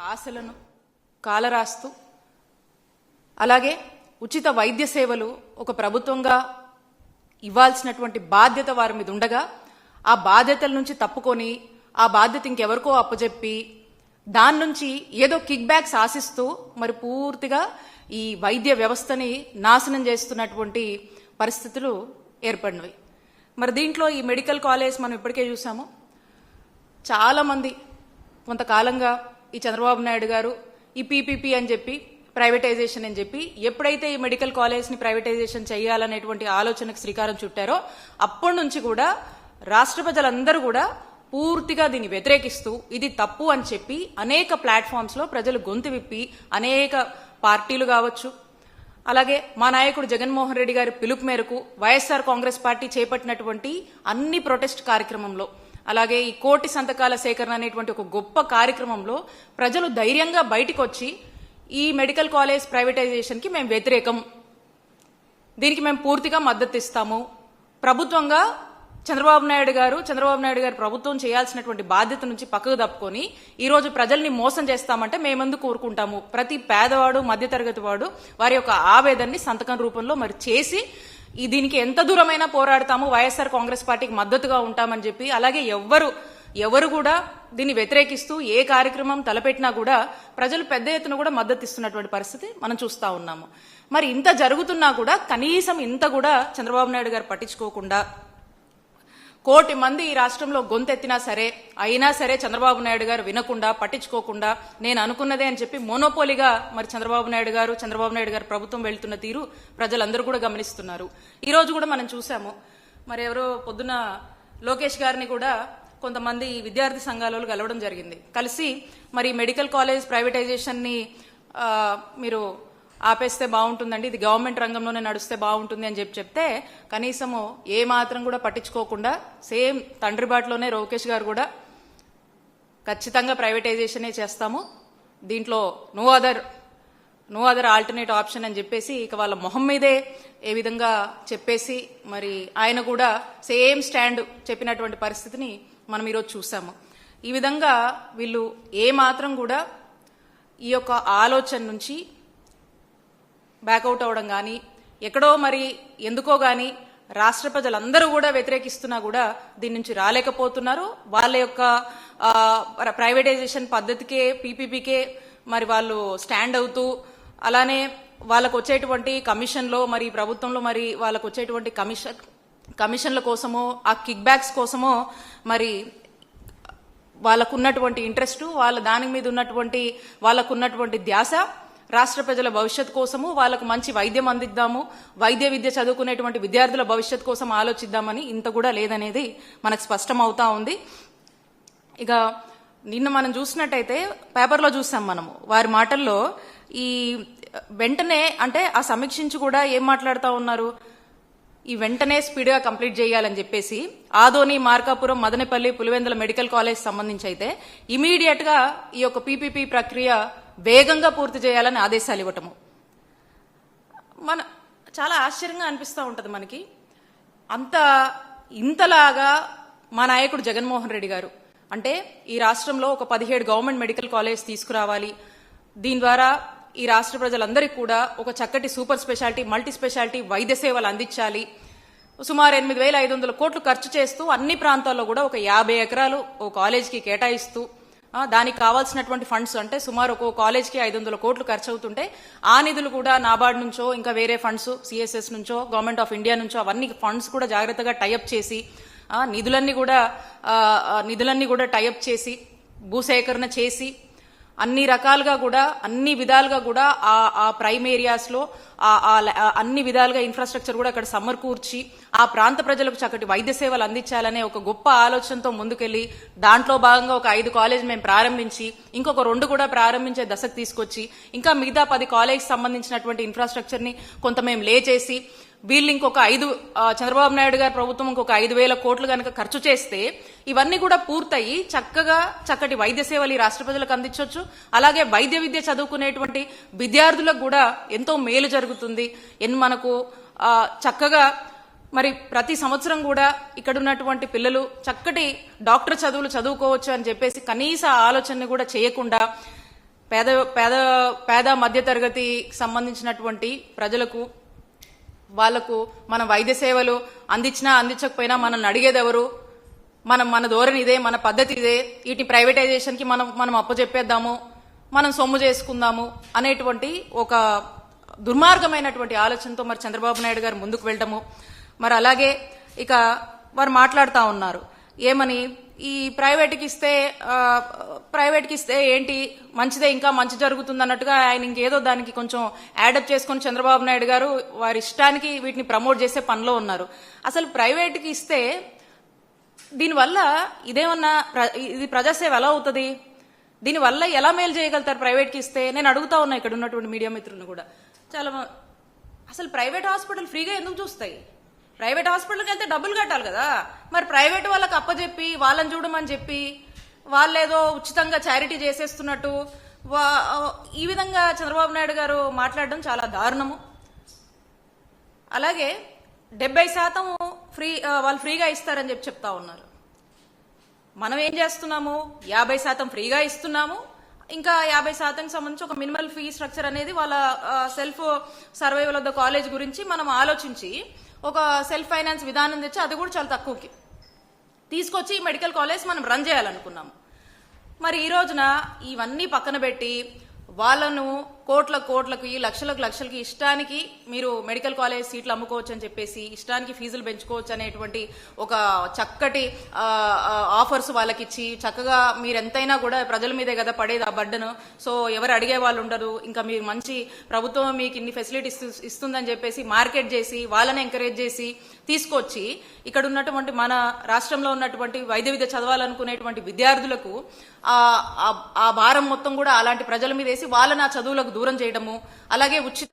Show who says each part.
Speaker 1: ఆశలను కాలరాస్తూ అలాగే ఉచిత వైద్య సేవలు ఒక ప్రభుత్వంగా ఇవ్వాల్సినటువంటి బాధ్యత వారి మీద ఉండగా ఆ బాధ్యతల నుంచి తప్పుకొని ఆ బాధ్యత ఇంకెవరికో అప్పచెప్పి దాని నుంచి ఏదో కిక్ బ్యాక్స్ ఆశిస్తూ మరి పూర్తిగా ఈ వైద్య వ్యవస్థని నాశనం చేస్తున్నటువంటి పరిస్థితులు ఏర్పడినవి. మరి దీంట్లో ఈ మెడికల్ కాలేజ్ మనం ఇప్పటికే చూసాము. చాలామంది కొంతకాలంగా ఈ చంద్రబాబు నాయుడు గారు ఈ పీపీపీ అని చెప్పి ప్రైవేటైజేషన్ అని చెప్పి ఎప్పుడైతే ఈ మెడికల్ కాలేజ్ని ప్రైవేటైజేషన్ చేయాలనేటువంటి ఆలోచనకు శ్రీకారం చుట్టారో అప్పటి నుంచి కూడా రాష్ట్ర ప్రజలందరూ కూడా పూర్తిగా దీన్ని వ్యతిరేకిస్తూ ఇది తప్పు అని చెప్పి అనేక ప్లాట్ఫామ్స్లో ప్రజలు గొంతు విప్పి అనేక పార్టీలు కావచ్చు, అలాగే మా నాయకుడు జగన్మోహన్ రెడ్డి గారి పిలుపు మేరకు వైఎస్ఆర్ కాంగ్రెస్ పార్టీ చేపట్టినటువంటి అన్ని ప్రొటెస్ట్ కార్యక్రమంలో అలాగే ఈ కోటి సంతకాల సేకరణ అనేటువంటి ఒక గొప్ప కార్యక్రమంలో ప్రజలు ధైర్యంగా బయటికి వచ్చి ఈ మెడికల్ కాలేజ్ ప్రైవేటైజేషన్కి మేము వ్యతిరేకం, దీనికి మేము పూర్తిగా మద్దతు ఇస్తాము, ప్రభుత్వంగా చంద్రబాబు నాయుడు గారు ప్రభుత్వం చేయాల్సినటువంటి బాధ్యత నుంచి పక్కకు తప్పుకొని ఈరోజు ప్రజల్ని మోసం చేస్తామంటే మేమెందుకు కోరుకుంటాము. ప్రతి పేదవాడు మధ్యతరగతి వాడు వారి యొక్క ఆవేదనని సంతకం రూపంలో మరి చేసి దీనికి ఎంత దూరమైనా పోరాడతాము, వైఎస్ఆర్ కాంగ్రెస్ పార్టీకి మద్దతుగా ఉంటామని చెప్పి అలాగే ఎవరు కూడా దీన్ని వ్యతిరేకిస్తూ ఏ కార్యక్రమం తలపెట్టినా కూడా ప్రజలు పెద్ద ఎత్తున కూడా మద్దతు ఇస్తున్నటువంటి పరిస్థితి మనం చూస్తా ఉన్నాము. మరి ఇంత జరుగుతున్నా కూడా కనీసం ఇంత కూడా చంద్రబాబు నాయుడు గారు పట్టించుకోకుండా కోటి మంది ఈ రాష్ట్రంలో గొంతెత్తినా సరే అయినా సరే చంద్రబాబు నాయుడు గారు వినకుండా పట్టించుకోకుండా నేను అనుకున్నదే అని చెప్పి మోనోపోలిగా మరి చంద్రబాబు నాయుడు గారు ప్రభుత్వం వెళ్తున్న తీరు ప్రజలందరూ కూడా గమనిస్తున్నారు. ఈ రోజు కూడా మనం చూసాము. మరి ఎవరో పొద్దున లోకేష్ గారిని కూడా కొంతమంది విద్యార్థి సంఘాల కలవడం జరిగింది. కలిసి మరి మెడికల్ కాలేజ్ ప్రైవేటైజేషన్ని మీరు ఆపేస్తే బాగుంటుందండి, ఇది గవర్నమెంట్ రంగంలోనే నడుస్తే బాగుంటుంది అని చెప్తే కనీసము ఏ మాత్రం కూడా పట్టించుకోకుండా సేమ్ తండ్రి బాటలోనే లోకేష్ గారు కూడా ఖచ్చితంగా ప్రైవేటైజేషనే చేస్తాము, దీంట్లో నో అదర్ ఆల్టర్నేట్ ఆప్షన్ అని చెప్పేసి ఇక వాళ్ళ మొహం మీదే ఏ విధంగా చెప్పేసి మరి ఆయన కూడా సేమ్ స్టాండ్ చెప్పినటువంటి పరిస్థితిని మనం ఈరోజు చూసాము. ఈ విధంగా వీళ్ళు ఏ మాత్రం కూడా ఈ యొక్క ఆలోచన నుంచి బ్యాకౌట్ అవడం కానీ ఎక్కడో మరి ఎందుకో కానీ రాష్ట్ర ప్రజలందరూ కూడా వ్యతిరేకిస్తున్నా కూడా దీని నుంచి రాలేకపోతున్నారు. వాళ్ళ యొక్క ప్రైవేటైజేషన్ పద్ధతికే పీపీపీకే మరి వాళ్ళు స్టాండ్ అవుతూ అలానే వాళ్ళకు వచ్చేటువంటి కమిషన్లో మరి ప్రభుత్వంలో మరి వాళ్ళకు వచ్చేటువంటి కమిషన్ల కోసమో ఆ కిక్ బ్యాక్స్ కోసమో మరి వాళ్ళకున్నటువంటి ఇంట్రెస్ట్ వాళ్ళ దాని మీద ఉన్నటువంటి వాళ్ళకున్నటువంటి ధ్యాస రాష్ట్ర ప్రజల భవిష్యత్ కోసము వాళ్ళకు మంచి వైద్యం అందిద్దాము, వైద్య విద్య చదువుకునేటువంటి విద్యార్థుల భవిష్యత్ కోసం ఆలోచిద్దామని ఇంత కూడా లేదనేది మనకు స్పష్టం అవుతా ఉంది. ఇక నిన్న మనం చూసినట్టయితే పేపర్లో చూసాం మనము వారి మాటల్లో ఈ వెంటనే అంటే ఆ సమీక్షించి కూడా ఏం మాట్లాడుతూ ఉన్నారు, ఈ వెంటనే స్పీడ్గా కంప్లీట్ చేయాలని చెప్పేసి ఆదోని మార్కాపురం మదనపల్లి పులివెందుల మెడికల్ కాలేజ్ సంబంధించి అయితే ఇమీడియట్ గా ఈ యొక్క పీపీపీ ప్రక్రియ వేగంగా పూర్తి చేయాలని ఆదేశాలు ఇవ్వటము చాలా ఆశ్చర్యంగా అనిపిస్తూ ఉంటుంది మనకి. ఇంతలాగా మా నాయకుడు జగన్మోహన్ రెడ్డి గారు అంటే ఈ రాష్ట్రంలో ఒక 17 గవర్నమెంట్ మెడికల్ కాలేజ్ తీసుకురావాలి, దీని ద్వారా ఈ రాష్ట్ర ప్రజలందరికీ కూడా ఒక చక్కటి సూపర్ స్పెషాలిటీ మల్టీ స్పెషాలిటీ వైద్య సేవలు అందించాలి, సుమారు 8,500 కోట్లు ఖర్చు చేస్తూ అన్ని ప్రాంతాల్లో కూడా ఒక 50 ఎకరాలు ఓ కాలేజ్కి కేటాయిస్తూ దానికి కావాల్సినటువంటి ఫండ్స్ అంటే సుమారు ఒక కాలేజ్కి 500 కోట్లు ఖర్చు అవుతుంటే ఆ నిధులు కూడా నాబార్డ్ నుంచో ఇంకా వేరే ఫండ్స్ సిఎస్ఎస్ నుంచో గవర్నమెంట్ ఆఫ్ ఇండియా నుంచో అవన్నీ ఫండ్స్ కూడా జాగ్రత్తగా టైఅప్ చేసి నిధులన్నీ కూడా టైఅప్ చేసి భూసేకరణ చేసి అన్ని రకాలుగా కూడా అన్ని విధాలుగా కూడా ఆ ప్రైమ్ ఏరియాస్లో అన్ని విధాలుగా ఇన్ఫ్రాస్ట్రక్చర్ కూడా అక్కడ సమకూర్చి ఆ ప్రాంత ప్రజలకు చక్కటి వైద్య సేవలు అందించాలనే ఒక గొప్ప ఆలోచనతో ముందుకెళ్లి దాంట్లో భాగంగా ఒక 5 కాలేజ్ మేము ప్రారంభించి ఇంకొక 2 కూడా ప్రారంభించే దశకు తీసుకొచ్చి ఇంకా మిగతా 10 కాలేజ్ సంబంధించినటువంటి ఇన్ఫ్రాస్ట్రక్చర్ ని కొంత మేము లే చేసి వీళ్ళు ఇంకొక 5 చంద్రబాబు నాయుడు గారి ప్రభుత్వం ఇంకొక 5,000 కోట్లు కనుక ఖర్చు చేస్తే ఇవన్నీ కూడా పూర్తయి చక్కటి వైద్య సేవలు ఈ రాష్ట్ర ప్రజలకు అందించవచ్చు. అలాగే వైద్య విద్య చదువుకునేటువంటి విద్యార్థులకు కూడా ఎంతో మేలు జరుగుతుంది. మనకు చక్కగా మరి ప్రతి సంవత్సరం కూడా ఇక్కడ ఉన్నటువంటి పిల్లలు చక్కటి డాక్టర్ చదువులు చదువుకోవచ్చు అని చెప్పేసి కనీస ఆలోచన కూడా చేయకుండా పేద పేద పేద మధ్యతరగతికి సంబంధించినటువంటి ప్రజలకు వాళ్లకు మనం వైద్య సేవలు అందించినా అందించకపోయినా మనల్ని అడిగేది ఎవరు? మన ధోరణి ఇదే, మన పద్ధతి ఇదే, వీటిని ప్రైవేటైజేషన్కి మనం అప్పచెప్పేద్దాము, మనం సొమ్ము చేసుకుందాము అనేటువంటి ఒక దుర్మార్గమైనటువంటి ఆలోచనతో మరి చంద్రబాబు నాయుడు గారు ముందుకు వెళ్ళటము. మరి అలాగే ఇక వారు మాట్లాడుతూ ఉన్నారు ఏమని, ఈ ప్రైవేట్కి ఇస్తే ఏంటి మంచిదే, ఇంకా మంచి జరుగుతుంది అన్నట్టుగా ఆయన ఇంకేదో దానికి కొంచెం యాడప్ చేసుకుని చంద్రబాబు నాయుడు గారు వారి ఇష్టానికి వీటిని ప్రమోట్ చేసే పనిలో ఉన్నారు. అసలు ప్రైవేట్కి ఇస్తే దీనివల్ల ఇదేమన్నా ఇది ప్రజాసేవ ఎలా అవుతుంది? దీనివల్ల ఎలా మేలు చేయగలుగుతారు ప్రైవేట్కి ఇస్తే? నేను అడుగుతా ఉన్నా ఇక్కడ ఉన్నటువంటి మీడియా మిత్రులను కూడా. చాలా అసలు ప్రైవేట్ హాస్పిటల్ ఫ్రీగా ఎందుకు చూస్తాయి? ప్రైవేట్ హాస్పిటల్కి వెళ్తే డబ్బులు కట్టాలి కదా. మరి ప్రైవేట్ వాళ్ళకి అప్పచెప్పి వాళ్ళని చూడమని చెప్పి వాళ్ళేదో ఉచితంగా చారిటీ చేసేస్తున్నట్టు ఈ విధంగా చంద్రబాబు నాయుడు గారు మాట్లాడడం చాలా దారుణము. అలాగే 70% వాళ్ళు ఫ్రీగా ఇస్తారని చెప్తా ఉన్నారు. మనం ఏం చేస్తున్నాము? 50% ఫ్రీగా ఇస్తున్నాము. ఇంకా 50% సంబంధించి ఒక మినిమల్ ఫీ స్ట్రక్చర్ అనేది వాళ్ళ self survival of the college గురించి మనం ఆలోచించి ఒక సెల్ఫ్ ఫైనాన్స్ విధానం తెచ్చి అది కూడా చాలా తక్కువకి తీసుకొచ్చి మెడికల్ కాలేజ్ మనం రన్ చేయాలనుకున్నాము. మరి ఈ రోజున ఇవన్నీ పక్కన పెట్టి వాళ్ళను కోట్లకి లక్షలకి ఇష్టానికి మీరు మెడికల్ కాలేజ్ సీట్లు అమ్ముకోవచ్చు అని చెప్పేసి ఇష్టానికి ఫీజులు పెంచుకోవచ్చు అనేటువంటి ఒక చక్కటి ఆఫర్స్ వాళ్ళకి ఇచ్చి చక్కగా మీరు ఎంతైనా కూడా ప్రజల మీదే కదా పడేది ఆ బర్డను. సో ఎవరు అడిగే వాళ్ళు ఉండరు, ఇంకా మీరు మంచి ప్రభుత్వం మీకు ఇన్ని ఫెసిలిటీస్ ఇస్తుందని చెప్పేసి మార్కెట్ చేసి వాళ్ళని ఎంకరేజ్ చేసి తీసుకొచ్చి ఇక్కడ ఉన్నటువంటి మన రాష్ట్రంలో ఉన్నటువంటి వైద్య విద్య చదవాలనుకునేటువంటి విద్యార్థులకు ఆ భారం మొత్తం కూడా అలాంటి ప్రజల మీద వేసి వాళ్ళని ఆ చదువులకు దూరం చేయడము, అలాగే ఉచిత